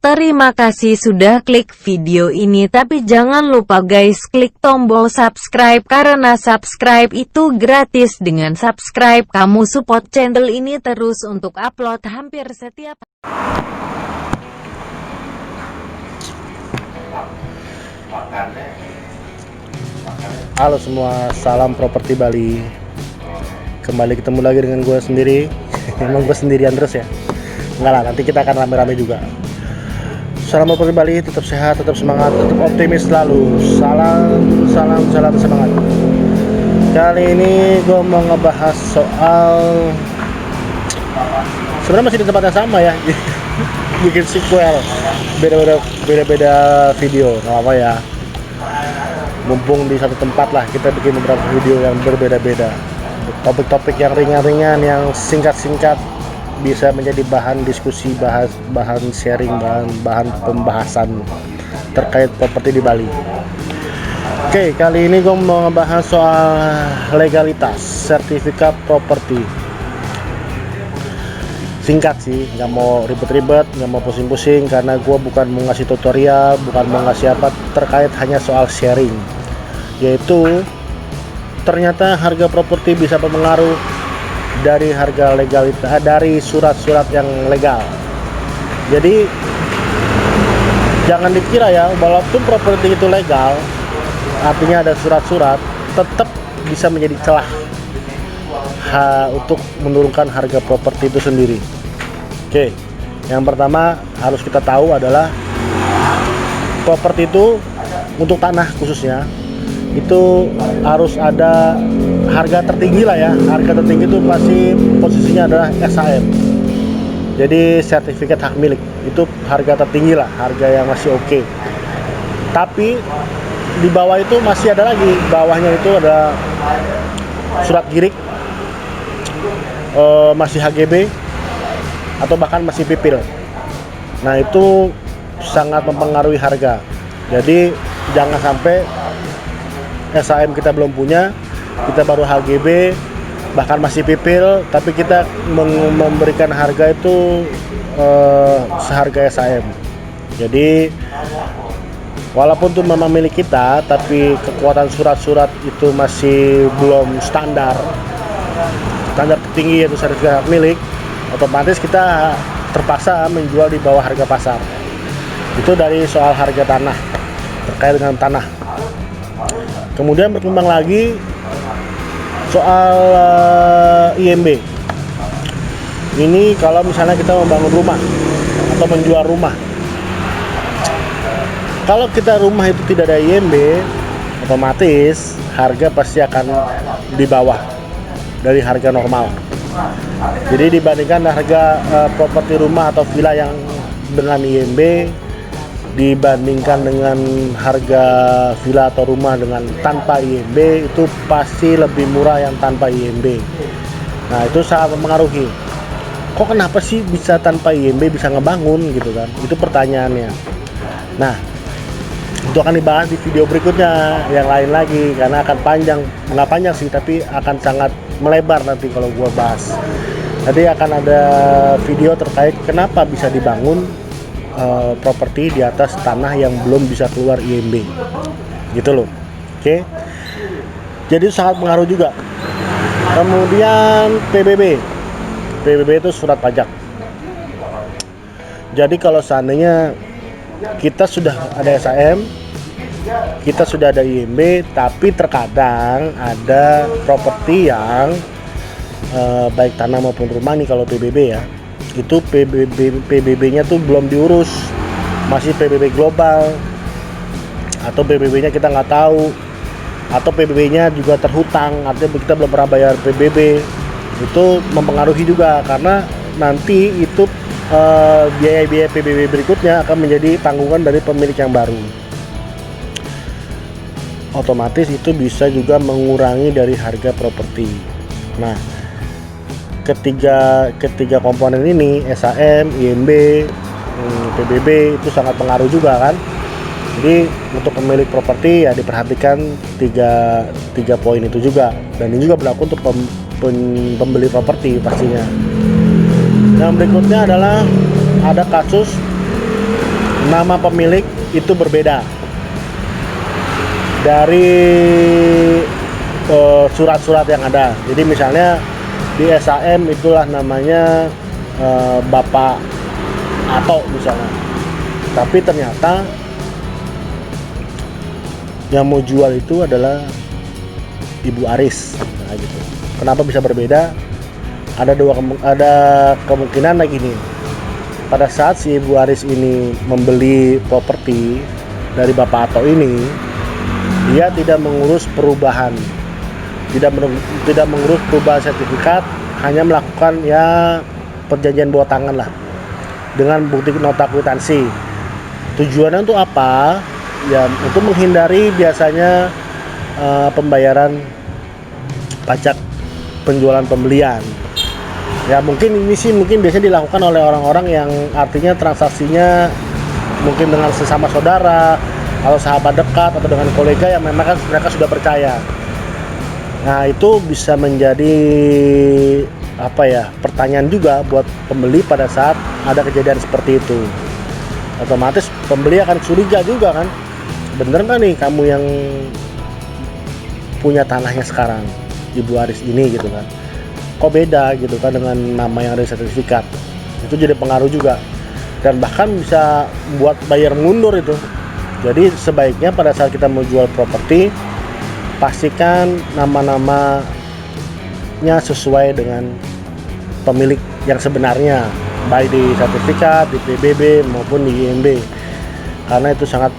Terima kasih sudah klik video ini, tapi jangan lupa guys klik tombol subscribe karena subscribe itu gratis. Dengan subscribe kamu support channel ini terus untuk upload hampir setiap. Halo semua, salam properti Bali. Kembali ketemu lagi dengan gue sendiri. Emang gue sendirian terus ya? Enggak lah, nanti kita akan rame-rame juga. Salam properti Bali, tetap sehat, tetap semangat, tetap optimis selalu. Salam semangat. Kali ini gue mau ngebahas soal, sebenarnya masih di tempat yang sama ya. Bikin sequel, beda-beda video, nggak apa ya. Mumpung di satu tempat lah, kita bikin beberapa video yang berbeda-beda. Topik-topik yang ringan-ringan, yang singkat-singkat, bisa menjadi bahan diskusi, bahan sharing, bahan pembahasan terkait properti di Bali. Oke, kali ini gue mau ngebahas soal legalitas sertifikat properti. Singkat sih, nggak mau ribet-ribet, nggak mau pusing-pusing, karena gue bukan mau ngasih tutorial, bukan mau ngasih apa, terkait hanya soal sharing, yaitu ternyata harga properti bisa berpengaruh dari harga legalitas, dari surat-surat yang legal. Jadi jangan dikira ya, walaupun properti itu legal, artinya ada surat-surat, tetap bisa menjadi celah untuk menurunkan harga properti itu sendiri. Oke, yang pertama harus kita tahu adalah properti itu untuk tanah khususnya itu harus ada harga tertinggi lah ya. Harga tertinggi itu pasti posisinya adalah SHM, jadi sertifikat hak milik. Itu harga tertinggi lah, harga yang masih oke. Tapi di bawah itu masih ada lagi, bawahnya itu ada surat girik, masih HGB, atau bahkan masih pipil. Nah itu sangat mempengaruhi harga. Jadi jangan sampai SHM kita belum punya, kita baru HGB, bahkan masih pipil, tapi kita memberikan harga itu seharga SHM. Jadi walaupun itu memang milik kita, tapi kekuatan surat-surat itu masih belum standar tertinggi, yaitu sertifikat hak milik, otomatis kita terpaksa menjual di bawah harga pasar. Itu dari soal harga tanah, terkait dengan tanah. Kemudian berkembang lagi soal IMB. Ini kalau misalnya kita membangun rumah atau menjual rumah. Kalau kita rumah itu tidak ada IMB, otomatis harga pasti akan di bawah dari harga normal. Jadi dibandingkan harga properti rumah atau villa yang dengan IMB, dibandingkan dengan harga villa atau rumah dengan tanpa IMB, itu pasti lebih murah yang tanpa IMB. Nah itu sangat mempengaruhi. Kok kenapa sih bisa tanpa IMB bisa ngebangun gitu kan? Itu pertanyaannya. Nah itu akan dibahas di video berikutnya yang lain lagi, karena akan panjang, nggak panjang sih, tapi akan sangat melebar nanti kalau gua bahas. Nanti akan ada video terkait kenapa bisa dibangun properti di atas tanah yang belum bisa keluar IMB, gitu loh. Oke, jadi sangat pengaruh juga. Kemudian PBB itu surat pajak. Jadi kalau seandainya kita sudah ada SHM, kita sudah ada IMB, tapi terkadang ada properti yang baik tanah maupun rumah nih, kalau PBB ya, itu PBB-nya tuh belum diurus, masih PBB global, atau PBB-nya kita nggak tahu, atau PBB-nya juga terhutang, artinya kita belum pernah bayar PBB. Itu mempengaruhi juga, karena nanti itu biaya-biaya PBB berikutnya akan menjadi tanggungan dari pemilik yang baru. Otomatis itu bisa juga mengurangi dari harga properti. Nah ketiga komponen ini, SHM, IMB, PBB, itu sangat pengaruh juga kan. Jadi untuk pemilik properti ya diperhatikan tiga poin itu juga, dan ini juga berlaku untuk pembeli properti pastinya. Yang berikutnya adalah ada kasus nama pemilik itu berbeda dari surat-surat yang ada. Jadi misalnya di SAM itulah namanya Bapak Ato misalnya, tapi ternyata yang mau jual itu adalah Ibu Aris. Nah, gitu. Kenapa bisa berbeda? Ada kemungkinan lagi nih. Pada saat si Ibu Aris ini membeli properti dari Bapak Ato ini, dia tidak mengurus perubahan, tidak mengurus perubahan sertifikat, hanya melakukan ya perjanjian bawah tangan lah dengan bukti nota kwitansi. Tujuannya untuk apa? Ya untuk menghindari biasanya pembayaran pajak penjualan pembelian. Ya mungkin biasanya dilakukan oleh orang-orang yang artinya transaksinya mungkin dengan sesama saudara atau sahabat dekat atau dengan kolega yang memang kan mereka sudah percaya. Nah itu bisa menjadi pertanyaan juga buat pembeli pada saat ada kejadian seperti itu. Otomatis pembeli akan curiga juga kan, bener nggak nih kamu yang punya tanahnya sekarang, Ibu Aris ini gitu kan, kok beda gitu kan dengan nama yang ada di sertifikat. Itu jadi pengaruh juga dan bahkan bisa buat buyer mundur itu. Jadi sebaiknya pada saat kita mau jual properti, pastikan nama-namanya sesuai dengan pemilik yang sebenarnya, baik di sertifikat, di PBB maupun di IMB, karena itu sangat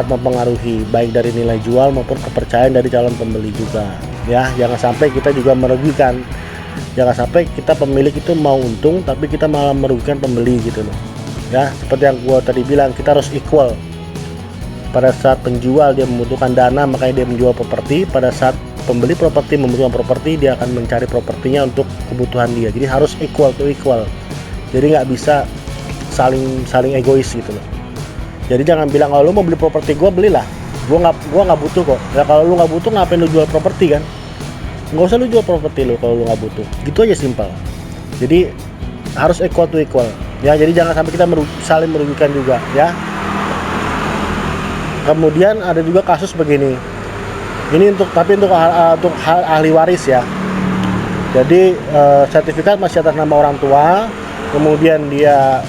mempengaruhi baik dari nilai jual maupun kepercayaan dari calon pembeli juga. Ya, jangan sampai kita juga merugikan. Jangan sampai kita pemilik itu mau untung tapi kita malah merugikan pembeli gitu loh. Ya, seperti yang gua tadi bilang, kita harus equal. Pada saat penjual dia membutuhkan dana, makanya dia menjual properti. Pada saat pembeli properti membutuhkan properti, dia akan mencari propertinya untuk kebutuhan dia. Jadi harus equal to equal. Jadi nggak bisa saling egois gitu loh. Jadi jangan bilang kalau lu mau beli properti gua, belilah. Gua nggak butuh kok. Ya kalau lu nggak butuh ngapain lu jual properti kan? Nggak usah lu jual properti lu kalau lu nggak butuh. Gitu aja simpel. Jadi harus equal to equal. Ya jadi jangan sampai kita saling merugikan juga ya. Kemudian ada juga kasus begini. Ini untuk ahli waris ya. Jadi sertifikat masih atas nama orang tua. Kemudian dia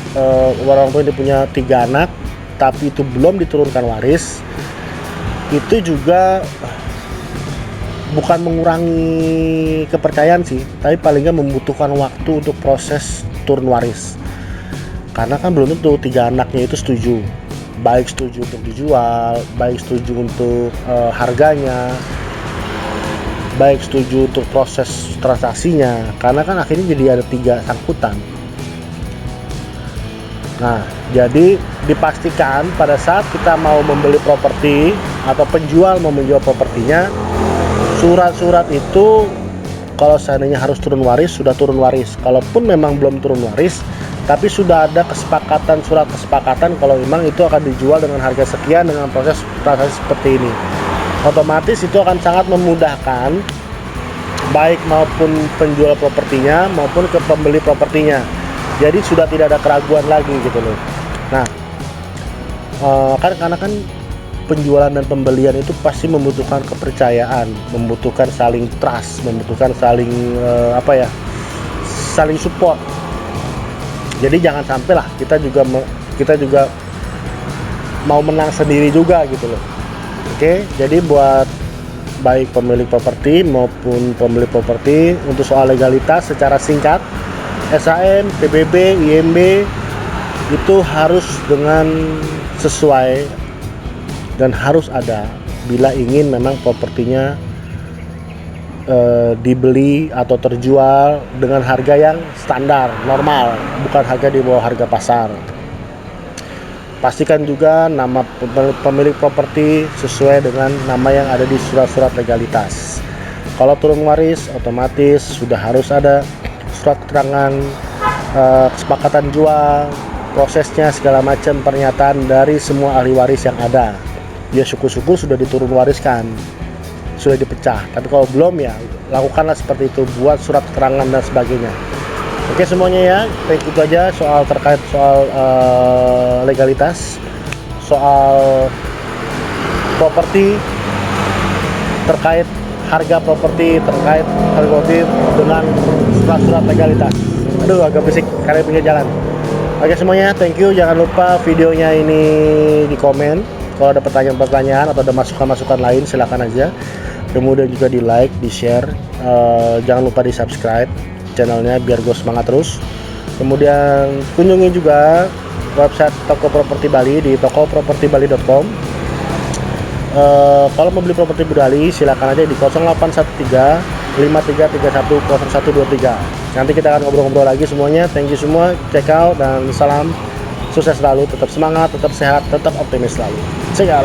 orang tua ini punya 3 anak, tapi itu belum diturunkan waris. Itu juga bukan mengurangi kepercayaan sih, tapi paling nggak membutuhkan waktu untuk proses turun waris. Karena kan belum tentu 3 anaknya itu setuju. Baik setuju untuk dijual, baik setuju untuk harganya, baik setuju untuk proses transaksinya. Karena kan akhirnya jadi ada 3 sangkutan. Nah, jadi dipastikan pada saat kita mau membeli properti atau penjual mau menjual propertinya, surat-surat itu kalau seandainya harus turun waris, sudah turun waris. Kalaupun memang belum turun waris, tapi sudah ada surat kesepakatan kalau memang itu akan dijual dengan harga sekian dengan proses transaksi seperti ini. Otomatis itu akan sangat memudahkan baik maupun penjual propertinya maupun ke pembeli propertinya. Jadi sudah tidak ada keraguan lagi gitu loh. Nah, karena kan penjualan dan pembelian itu pasti membutuhkan kepercayaan, membutuhkan saling trust, membutuhkan saling saling support. Jadi jangan sampai lah kita juga mau menang sendiri juga gitu loh. Oke, jadi buat baik pemilik properti maupun pembeli properti, untuk soal legalitas secara singkat, SAM, PBB, IMB itu harus dengan sesuai dan harus ada bila ingin memang propertinya dibeli atau terjual dengan harga yang standar, normal, bukan harga di bawah harga pasar. Pastikan juga nama pemilik properti sesuai dengan nama yang ada di surat-surat legalitas. Kalau turun waris, otomatis sudah harus ada surat keterangan kesepakatan jual, prosesnya segala macam, pernyataan dari semua ahli waris yang ada. Ya syukur-syukur sudah diturun wariskan, sudah dipecah. Tapi kalau belum ya lakukanlah seperti itu, buat surat keterangan dan sebagainya. Oke semuanya ya, itu aja soal terkait soal legalitas, soal properti, terkait harga properti, terkait harga properti dengan surat-surat legalitas. Aduh agak berisik karena pinggir jalan. Oke semuanya, thank you. Jangan lupa videonya ini di komen. Kalau ada pertanyaan-pertanyaan atau ada masukan-masukan lain silakan aja. Kemudian juga di like, di share. Jangan lupa di subscribe channelnya biar gue semangat terus. Kemudian kunjungi juga website Toko Properti Bali di tokopropertibali.com. Kalau mau beli properti Bali silakan aja di 0813 5331 0123. Nanti kita akan ngobrol-ngobrol lagi semuanya. Thank you semua, check out dan salam sukses selalu, tetap semangat, tetap sehat, tetap optimis selalu. See ya.